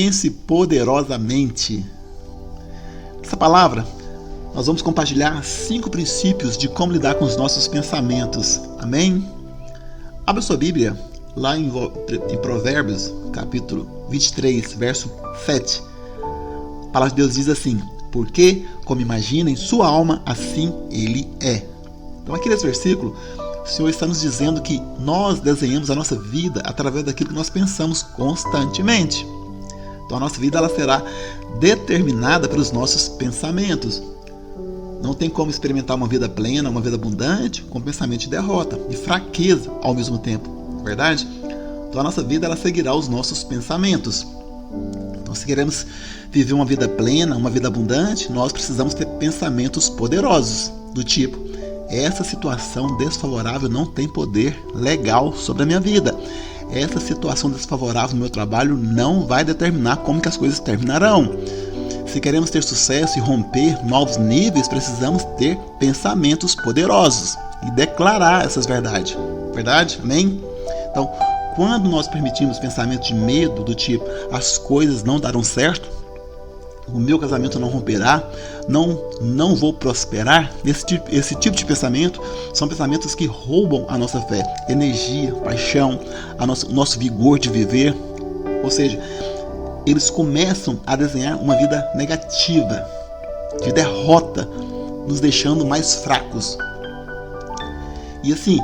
Pense poderosamente. Essa palavra, nós vamos compartilhar 5 princípios de como lidar com os nossos pensamentos. Amém? Abra sua Bíblia, lá em Provérbios, capítulo 23, verso 7. A palavra de Deus diz assim: porque, como imagina em sua alma, assim ele é. Então aqui nesse versículo, o Senhor está nos dizendo que nós desenhamos a nossa vida através daquilo que nós pensamos constantemente. Então a nossa vida ela será determinada pelos nossos pensamentos. Não tem como experimentar uma vida plena, uma vida abundante, com pensamento de derrota e fraqueza ao mesmo tempo, não é verdade? Então a nossa vida ela seguirá os nossos pensamentos. Então, se queremos viver uma vida plena, uma vida abundante, nós precisamos ter pensamentos poderosos, do tipo: essa situação desfavorável não tem poder legal sobre a minha vida. Essa situação desfavorável no meu trabalho não vai determinar como que as coisas terminarão. Se queremos ter sucesso e romper novos níveis, precisamos ter pensamentos poderosos e declarar essas verdades. Verdade? Amém? Então, quando nós permitimos pensamentos de medo, do tipo: as coisas não darão certo, o meu casamento não romperá, não vou prosperar, esse tipo de pensamento são pensamentos que roubam a nossa fé, energia, paixão, o nosso vigor de viver. Ou seja, eles começam a desenhar uma vida negativa, de derrota, nos deixando mais fracos. E assim,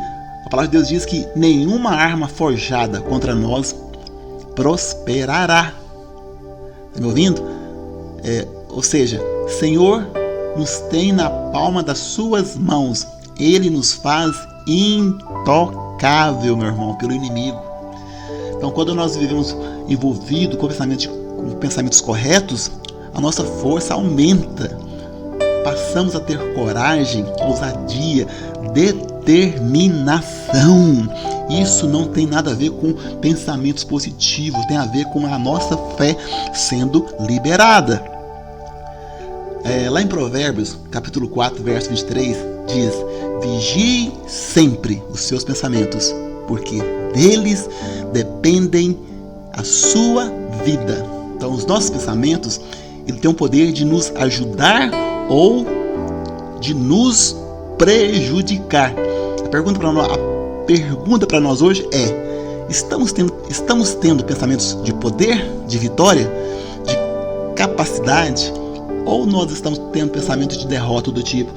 a palavra de Deus diz que nenhuma arma forjada contra nós prosperará. Está me ouvindo? Ou seja, Senhor nos tem na palma das suas mãos. Ele nos faz intocável, meu irmão, pelo inimigo. Então, quando nós vivemos envolvidos com pensamentos corretos, a nossa força aumenta. Passamos a ter coragem, ousadia, determinação. Isso não tem nada a ver com pensamentos positivos, tem a ver com a nossa fé sendo liberada. Lá em Provérbios, capítulo 4, verso 23, diz: vigie sempre os seus pensamentos, porque deles dependem a sua vida. Então, os nossos pensamentos, ele tem o poder de nos ajudar ou de nos prejudicar. A pergunta para nós hoje é: estamos tendo pensamentos de poder, de vitória, de capacidade? Ou nós estamos tendo pensamentos de derrota, do tipo: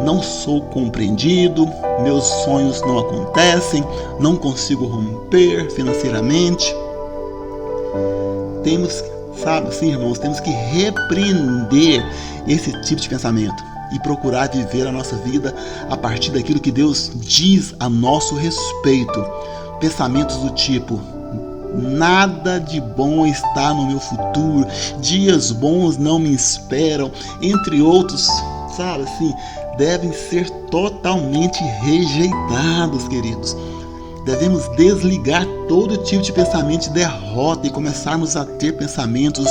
não sou compreendido, meus sonhos não acontecem, não consigo romper financeiramente? Temos que repreender esse tipo de pensamento e procurar viver a nossa vida a partir daquilo que Deus diz a nosso respeito. Pensamentos do tipo: nada de bom está no meu futuro, dias bons não me esperam, entre outros, devem ser totalmente rejeitados, queridos. Devemos desligar todo tipo de pensamento de derrota e começarmos a ter pensamentos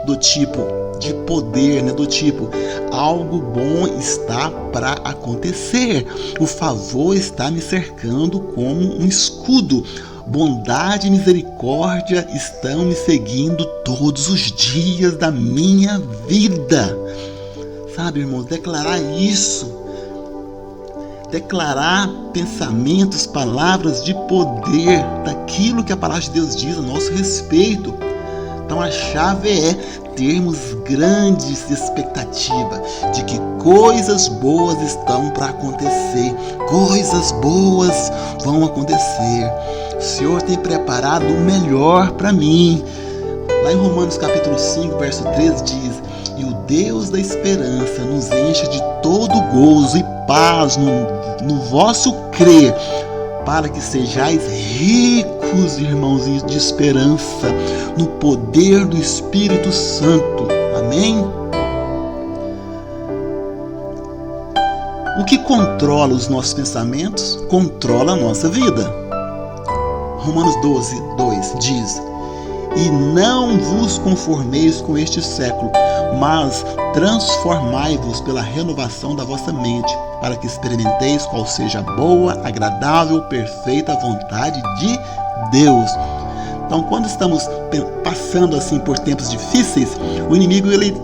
do tipo de poder, do tipo: algo bom está para acontecer, o favor está me cercando como um escudo, bondade e misericórdia estão me seguindo todos os dias da minha vida. Irmãos, declarar isso. Declarar pensamentos, palavras de poder, daquilo que a palavra de Deus diz a nosso respeito. Então a chave é termos grandes expectativas de que coisas boas estão para acontecer. Coisas boas vão acontecer. O Senhor tem preparado o melhor para mim. Lá em Romanos capítulo 5, verso 13 diz: e o Deus da esperança nos enche de todo gozo e paz no vosso crer, para que sejais ricos, irmãos, de esperança, no poder do Espírito Santo. Amém? O que controla os nossos pensamentos, controla a nossa vida. Romanos 12, 2 diz: e não vos conformeis com este século, mas transformai-vos pela renovação da vossa mente, para que experimenteis qual seja a boa, agradável, perfeita vontade de Deus. Então, quando estamos passando assim por tempos difíceis, o inimigo ele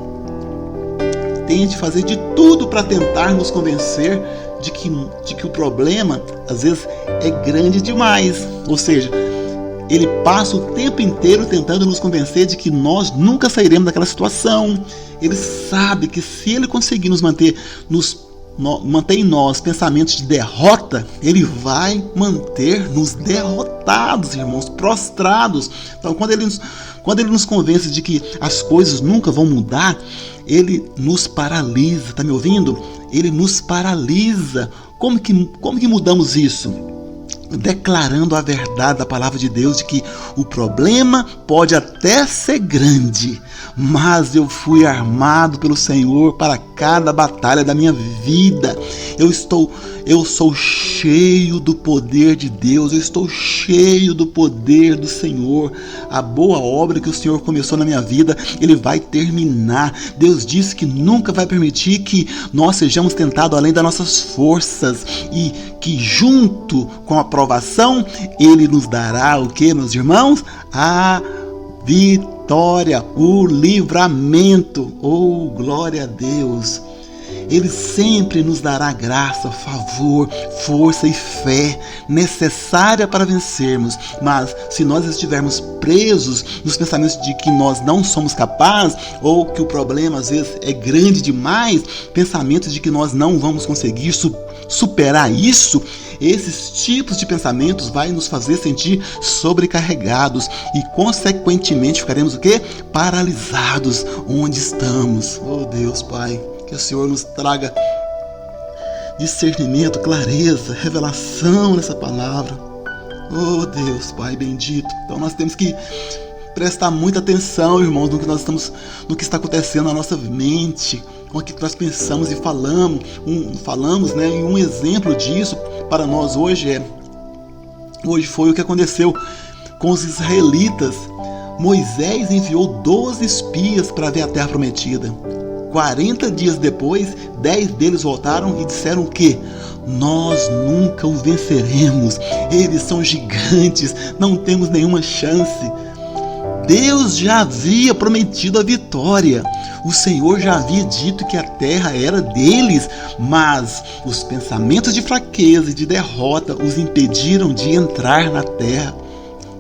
tende a fazer de tudo para tentar nos convencer de que o problema às vezes é grande demais. Ou seja, ele passa o tempo inteiro tentando nos convencer de que nós nunca sairemos daquela situação. Ele sabe que se ele conseguir manter em nós pensamentos de derrota, ele vai manter-nos derrotados, irmãos, prostrados. Então, quando ele nos convence de que as coisas nunca vão mudar, ele nos paralisa. Tá me ouvindo? Ele nos paralisa. Como que mudamos isso? Declarando a verdade da palavra de Deus, de que o problema pode até ser grande, mas eu fui armado pelo Senhor para cada batalha da minha vida. Eu sou cheio do poder de Deus, eu estou cheio do poder do Senhor. A boa obra que o Senhor começou na minha vida, Ele vai terminar. Deus disse que nunca vai permitir que nós sejamos tentados além das nossas forças, e que junto com a provação, Ele nos dará o que, meus irmãos? A vitória, o livramento. Oh, glória a Deus! Ele sempre nos dará graça, favor, força e fé necessária para vencermos. Mas se nós estivermos presos nos pensamentos de que nós não somos capazes, ou que o problema às vezes é grande demais, pensamentos de que nós não vamos conseguir superar isso, esses tipos de pensamentos vai nos fazer sentir sobrecarregados e consequentemente ficaremos o quê? Paralisados onde estamos. Oh Deus, Pai, que o Senhor nos traga discernimento, clareza, revelação nessa palavra. Oh Deus, Pai bendito. Então nós temos que prestar muita atenção, irmãos, no que está acontecendo na nossa mente, com o que nós pensamos e falamos, né? E um exemplo disso para nós hoje foi o que aconteceu com os israelitas. Moisés enviou 12 espias para ver a terra prometida. 40 dias depois, 10 deles voltaram e disseram o quê? Nós nunca o venceremos. Eles são gigantes, não temos nenhuma chance. Deus já havia prometido a vitória. O Senhor já havia dito que a terra era deles, mas os pensamentos de fraqueza e de derrota os impediram de entrar na terra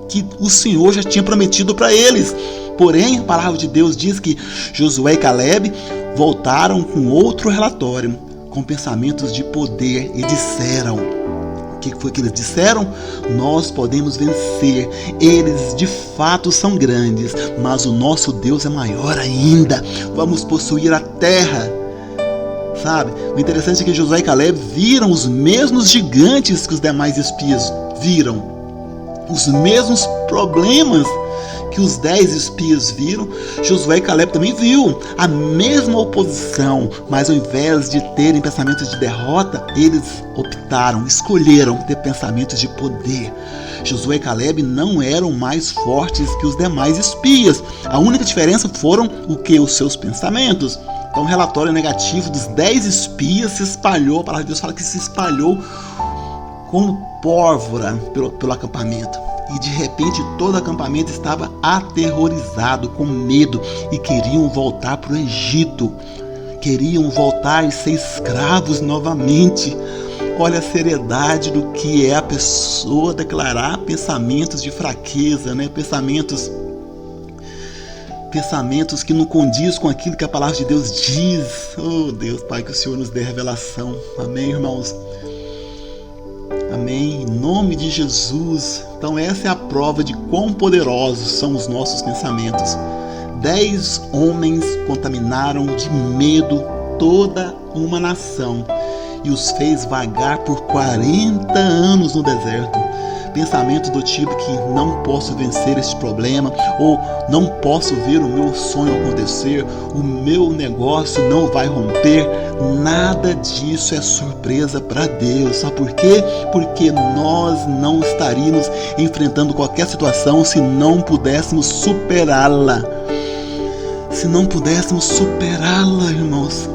que o Senhor já tinha prometido para eles. Porém, a palavra de Deus diz que Josué e Caleb voltaram com outro relatório, com pensamentos de poder, e disseram: o que foi que eles disseram? Nós podemos vencer, eles de fato são grandes, mas o nosso Deus é maior ainda, vamos possuir a terra. Sabe, o interessante é que Josué e Caleb viram os mesmos gigantes que os demais espias viram, os mesmos problemas que os 10 espias viram. Josué e Caleb também viu a mesma oposição, mas ao invés de terem pensamentos de derrota, eles escolheram ter pensamentos de poder. Josué e Caleb não eram mais fortes que os demais espias. A única diferença foram os seus pensamentos. Então o relatório negativo dos 10 espias se espalhou, a palavra de Deus fala que se espalhou como pólvora pelo acampamento. E de repente todo o acampamento estava aterrorizado, com medo, e queriam voltar para o Egito. Queriam voltar e ser escravos novamente. Olha a seriedade do que é a pessoa declarar pensamentos de fraqueza, né? Pensamentos que não condiz com aquilo que a palavra de Deus diz. Oh Deus, Pai, que o Senhor nos dê revelação. Amém, irmãos? Amém, em nome de Jesus. Então essa é a prova de quão poderosos são os nossos pensamentos. 10 homens contaminaram de medo toda uma nação e os fez vagar por 40 anos no deserto. Pensamentos do tipo que não posso vencer este problema, ou não posso ver o meu sonho acontecer, o meu negócio não vai romper. Nada disso é surpresa para Deus. Sabe por quê? Porque nós não estaríamos enfrentando qualquer situação se não pudéssemos superá-la. Se não pudéssemos superá-la, irmãos.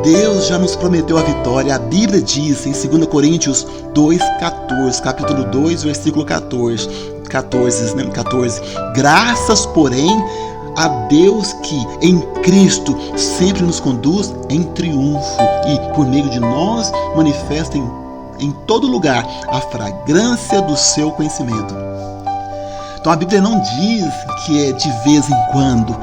Deus já nos prometeu a vitória. A Bíblia diz em 2 Coríntios 2,14, capítulo 2, versículo 14, 14, né? 14. Graças, porém, a Deus que em Cristo sempre nos conduz em triunfo e por meio de nós manifesta em todo lugar a fragrância do seu conhecimento. Então a Bíblia não diz que é de vez em quando,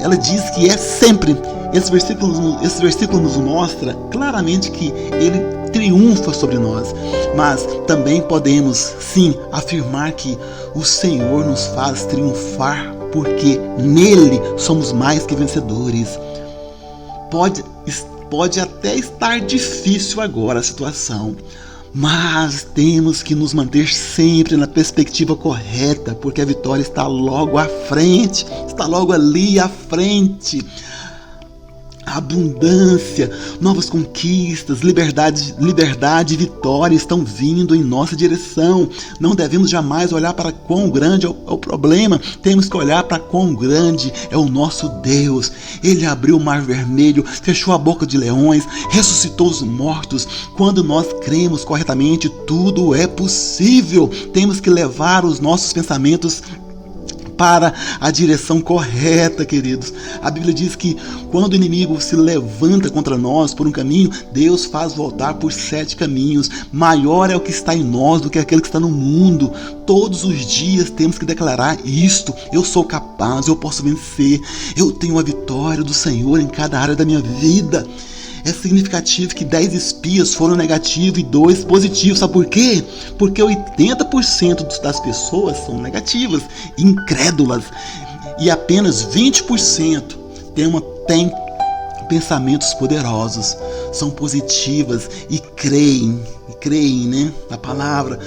ela diz que é sempre. Esse versículo nos mostra claramente que ele triunfa sobre nós, mas também podemos sim afirmar que o Senhor nos faz triunfar, porque nele somos mais que vencedores. Pode até estar difícil agora a situação, mas temos que nos manter sempre na perspectiva correta, porque a vitória está logo à frente, está logo ali à frente. A abundância, novas conquistas, liberdade e vitória estão vindo em nossa direção. Não devemos jamais olhar para quão grande é o problema. Temos que olhar para quão grande é o nosso Deus. Ele abriu o mar vermelho, fechou a boca de leões, ressuscitou os mortos. Quando nós cremos corretamente, tudo é possível. Temos que levar os nossos pensamentos para a direção correta, queridos. A Bíblia diz que quando o inimigo se levanta contra nós por um caminho, Deus faz voltar por 7 caminhos. Maior é o que está em nós do que aquele que está no mundo. Todos os dias temos que declarar isto: eu sou capaz, eu posso vencer, eu tenho a vitória do Senhor em cada área da minha vida. É significativo que 10 espias foram negativos e 2 positivos. Sabe por quê? Porque 80% das pessoas são negativas, incrédulas. E apenas 20% têm pensamentos poderosos, são positivas e creem, né, na palavra.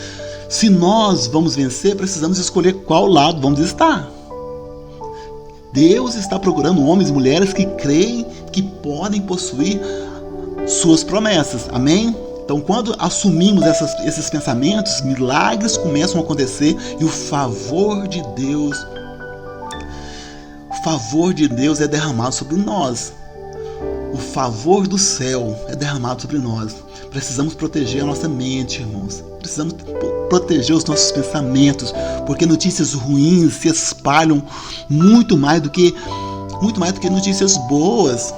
Se nós vamos vencer, precisamos escolher qual lado vamos estar. Deus está procurando homens e mulheres que creem que podem possuir suas promessas, amém? Então, quando assumimos esses pensamentos, milagres começam a acontecer e o favor de Deus é derramado sobre nós. O favor do céu é derramado sobre nós. Precisamos proteger a nossa mente, irmãos. Precisamos proteger os nossos pensamentos, porque notícias ruins se espalham muito mais do que notícias boas.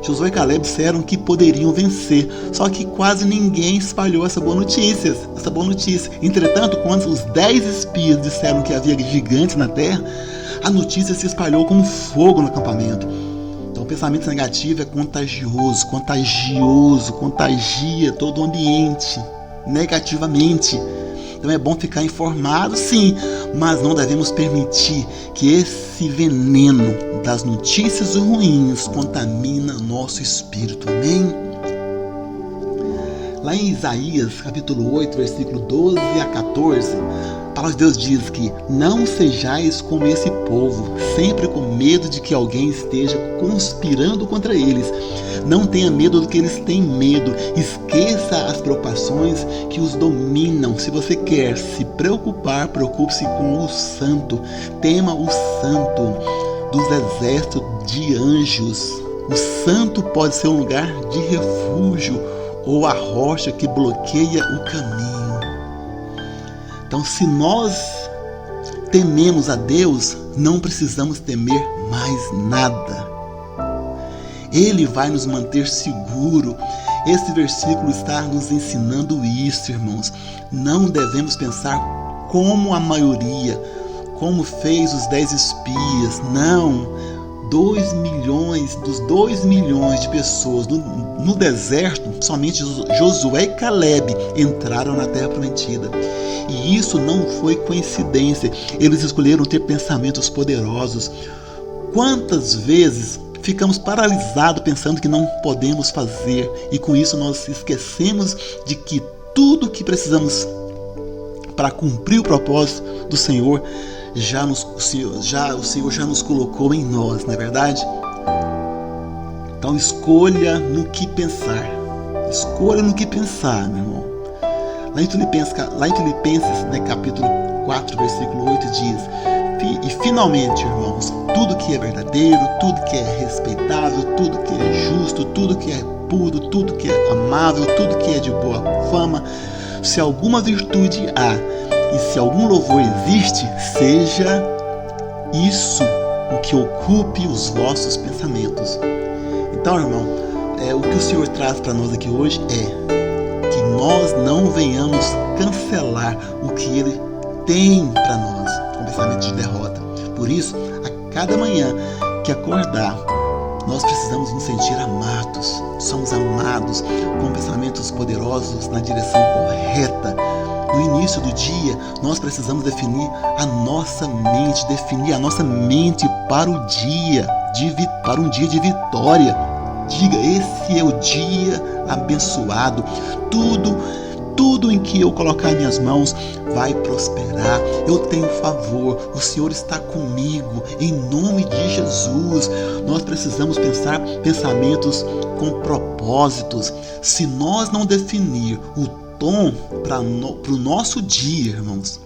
Josué e Caleb disseram que poderiam vencer, só que quase ninguém espalhou essa boa notícia. Entretanto, quando os 10 espias disseram que havia gigantes na terra, a notícia se espalhou como fogo no acampamento. Então, o pensamento negativo é contagioso, contagia todo o ambiente negativamente. Então é bom ficar informado, sim, mas não devemos permitir que esse veneno das notícias ruins contamine nosso espírito, amém? Lá em Isaías, capítulo 8, versículo 12 a 14, a palavra de Deus diz que não sejais como esse povo, sempre com medo de que alguém esteja conspirando contra eles. Não tenha medo do que eles têm medo. Esqueça as preocupações que os dominam. Se você quer se preocupar, preocupe-se com o santo. Tema o santo dos exércitos de anjos. O santo pode ser um lugar de refúgio ou a rocha que bloqueia o caminho. Então, se nós tememos a Deus, não precisamos temer mais nada. Ele vai nos manter seguro. Esse versículo está nos ensinando isso, irmãos. Não devemos pensar como a maioria, como fez os 10 espias. Não. 2 milhões de pessoas no deserto, somente Josué e Caleb entraram na terra prometida. E isso não foi coincidência. Eles escolheram ter pensamentos poderosos. Quantas vezes ficamos paralisados pensando que não podemos fazer, e com isso nós esquecemos de que tudo que precisamos para cumprir o propósito do Senhor o Senhor já nos colocou em nós, não é verdade? Então escolha no que pensar. Escolha no que pensar, meu irmão. Lá em Filipenses, né, capítulo 4, versículo 8 diz: e finalmente, irmãos, tudo que é verdadeiro, tudo que é respeitável, tudo que é justo, tudo que é puro, tudo que é amável, tudo que é de boa fama, se alguma virtude há E se algum louvor existe, seja isso o que ocupe os vossos pensamentos. Então, irmão, o que o Senhor traz para nós aqui hoje é que nós não venhamos cancelar o que Ele tem para nós com pensamento de derrota. Por isso, a cada manhã que acordar, nós precisamos nos sentir amados. Somos amados com pensamentos poderosos na direção correta. No início do dia, nós precisamos definir a nossa mente para o dia, para um dia de vitória. Diga, esse é o dia abençoado. Tudo em que eu colocar minhas mãos vai prosperar. Eu tenho favor, o Senhor está comigo, em nome de Jesus. Nós precisamos pensar pensamentos com propósitos. Se nós não definir o tom para o nosso dia, irmãos,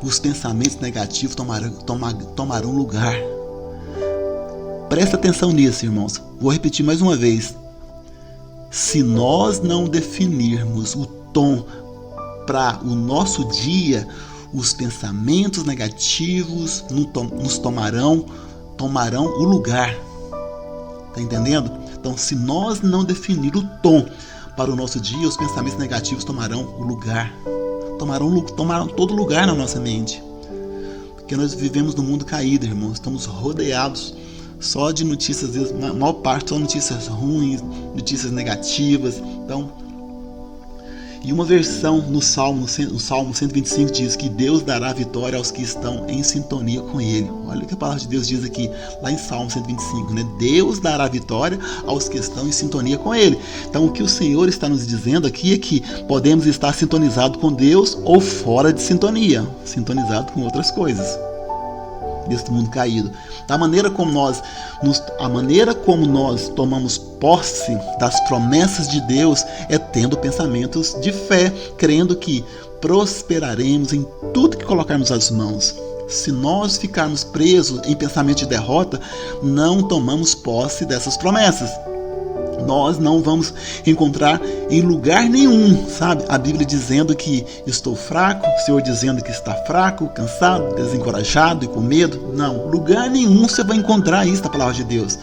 os pensamentos negativos tomarão lugar. Presta atenção nisso, irmãos. Vou repetir mais uma vez. Se nós não definirmos o tom para o nosso dia, os pensamentos negativos nos tomarão o lugar. Está entendendo? Então, se nós não definir o tom para o nosso dia, os pensamentos negativos tomarão o lugar. Tomarão todo lugar na nossa mente. Porque nós vivemos num mundo caído, irmãos. Estamos rodeados só de notícias, às vezes, a maior parte são notícias ruins, notícias negativas. Então, e uma versão no Salmo 125 diz que Deus dará vitória aos que estão em sintonia com Ele. Olha o que a palavra de Deus diz aqui, lá em Salmo 125, né? Deus dará vitória aos que estão em sintonia com Ele. Então, o que o Senhor está nos dizendo aqui é que podemos estar sintonizados com Deus ou fora de sintonia, sintonizado com outras coisas deste mundo caído. A maneira como nós tomamos posse das promessas de Deus é tendo pensamentos de fé, crendo que prosperaremos em tudo que colocarmos as mãos. Se nós ficarmos presos em pensamento de derrota, não tomamos posse dessas promessas. Nós não vamos encontrar em lugar nenhum, sabe? A Bíblia dizendo que estou fraco, o Senhor dizendo que está fraco, cansado, desencorajado e com medo. Não, lugar nenhum você vai encontrar isso na palavra de Deus.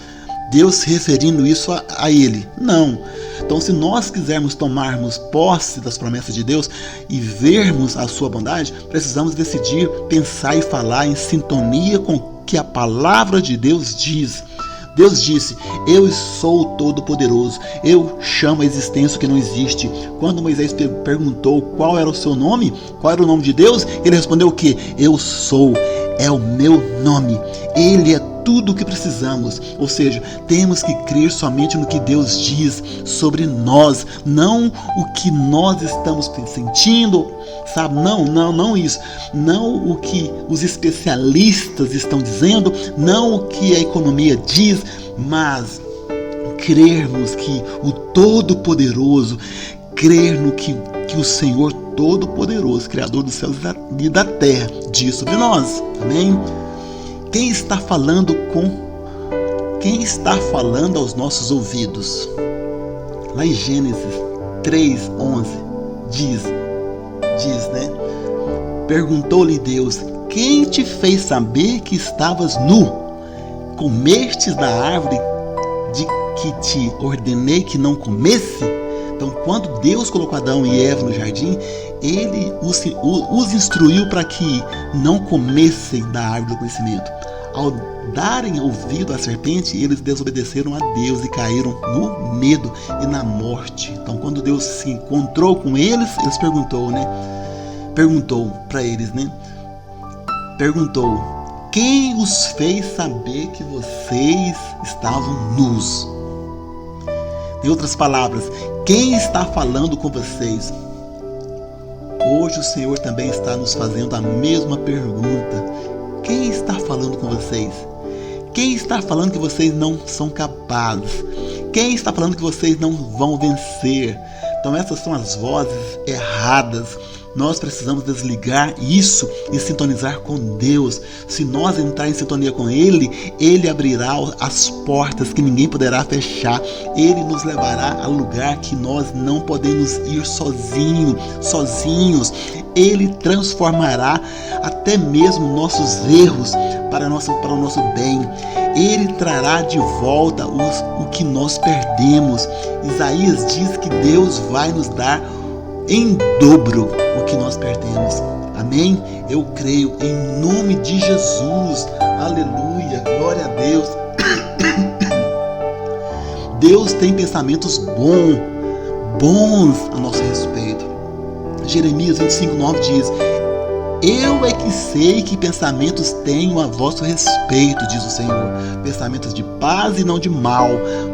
Deus se referindo isso a Ele. Não. Então, se nós quisermos tomarmos posse das promessas de Deus e vermos a sua bondade, precisamos decidir, pensar e falar em sintonia com o que a palavra de Deus diz. Deus disse, eu sou o Todo-Poderoso, eu chamo a existência o que não existe. Quando Moisés perguntou qual era o seu nome, qual era o nome de Deus, ele respondeu o quê? Eu sou, é o meu nome, Ele é tudo o que precisamos. Ou seja, temos que crer somente no que Deus diz sobre nós, não o que nós estamos sentindo, sabe? Não isso. Não o que os especialistas estão dizendo, não o que a economia diz, mas crermos que o Todo-Poderoso, crer no que o Senhor Todo-Poderoso, Criador dos céus e da terra, diz sobre nós. Amém? Quem está falando aos nossos ouvidos? Lá em Gênesis 3:11 diz, né? Perguntou-lhe Deus, quem te fez saber que estavas nu? Comestes da árvore de que te ordenei que não comesse? Então, quando Deus colocou Adão e Eva no jardim, Ele os instruiu para que não comessem da árvore do conhecimento. Ao darem ouvido à serpente, eles desobedeceram a Deus e caíram no medo e na morte. Então, quando Deus se encontrou com eles, perguntou para eles, né? Perguntou, quem os fez saber que vocês estavam nus? Em outras palavras, quem está falando com vocês? Hoje o Senhor também está nos fazendo a mesma pergunta. Quem está falando com vocês? Quem está falando que vocês não são capazes? Quem está falando que vocês não vão vencer? Então essas são as vozes erradas. Nós precisamos desligar isso e sintonizar com Deus. Se nós entrar em sintonia com Ele, Ele abrirá as portas que ninguém poderá fechar. Ele nos levará a lugar que nós não podemos ir sozinhos. Ele transformará até mesmo nossos erros para o nosso bem. Ele trará de volta o que nós perdemos. Isaías diz que Deus vai nos dar em dobro o que nós perdemos. Amém? Eu creio em nome de Jesus. Aleluia, glória a Deus. Deus tem pensamentos bons a nosso respeito. Jeremias 25:9 diz: eu é que sei que pensamentos tenho a vosso respeito, diz o Senhor, pensamentos de paz e não de mal,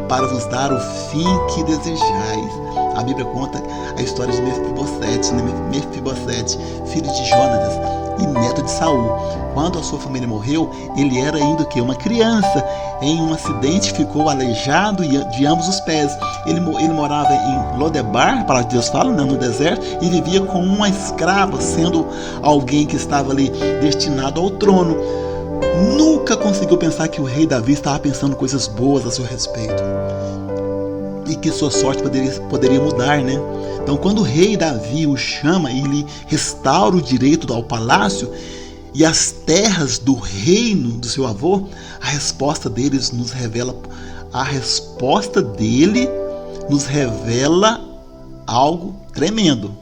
para vos dar o fim que desejais. A Bíblia conta a história de Mefibosete, filho de Jonatas e neto de Saul. Quando a sua família morreu, ele era ainda o quê? Uma criança. Em um acidente ficou aleijado de ambos os pés. Ele morava em Lodebar, a palavra de Deus fala, no deserto, e vivia com uma escrava, sendo alguém que estava ali destinado ao trono. Nunca conseguiu pensar que o rei Davi estava pensando coisas boas a seu respeito e que sua sorte poderia mudar, né? Então, quando o rei Davi o chama e lhe restaura o direito ao palácio e as terras do reino do seu avô, a resposta dele nos revela algo tremendo.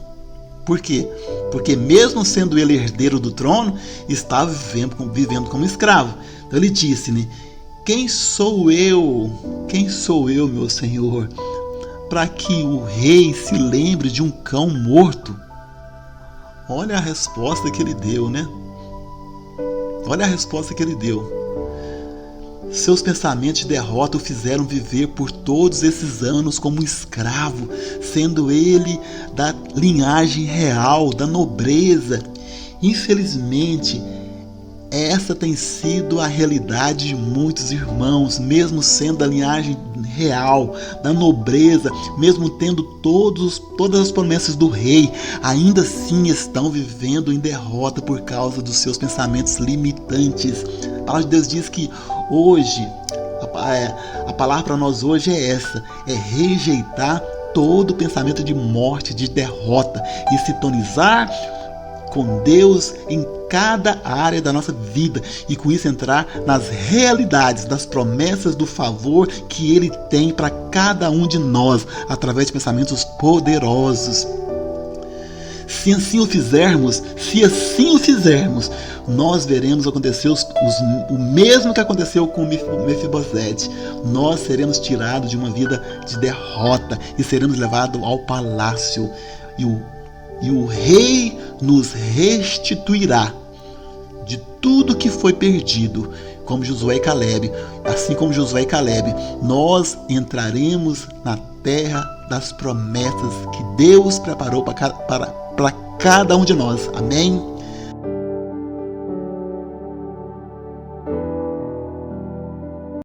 Por quê? Porque mesmo sendo ele herdeiro do trono, estava vivendo como escravo. Então ele disse, né? Quem sou eu, meu Senhor, para que o rei se lembre de um cão morto? Olha a resposta que ele deu, né? Olha a resposta que ele deu. Seus pensamentos de derrota o fizeram viver por todos esses anos como escravo, sendo ele da linhagem real, da nobreza. Infelizmente, essa tem sido a realidade de muitos irmãos, mesmo sendo da linhagem real, da nobreza, mesmo tendo todas as promessas do rei, ainda assim estão vivendo em derrota por causa dos seus pensamentos limitantes. A palavra de Deus diz que hoje, a palavra para nós hoje é essa, é rejeitar todo pensamento de morte, de derrota e sintonizar com Deus em cada área da nossa vida e com isso entrar nas realidades, das promessas do favor que Ele tem para cada um de nós através de pensamentos poderosos. Se assim o fizermos, nós veremos acontecer o mesmo que aconteceu com Mefibosete. Nós seremos tirados de uma vida de derrota e seremos levados ao palácio. E o rei nos restituirá de tudo que foi perdido, como Josué e Calebe. Assim como Josué e Calebe, nós entraremos na terra das promessas que Deus preparou para cada um de nós. Amém?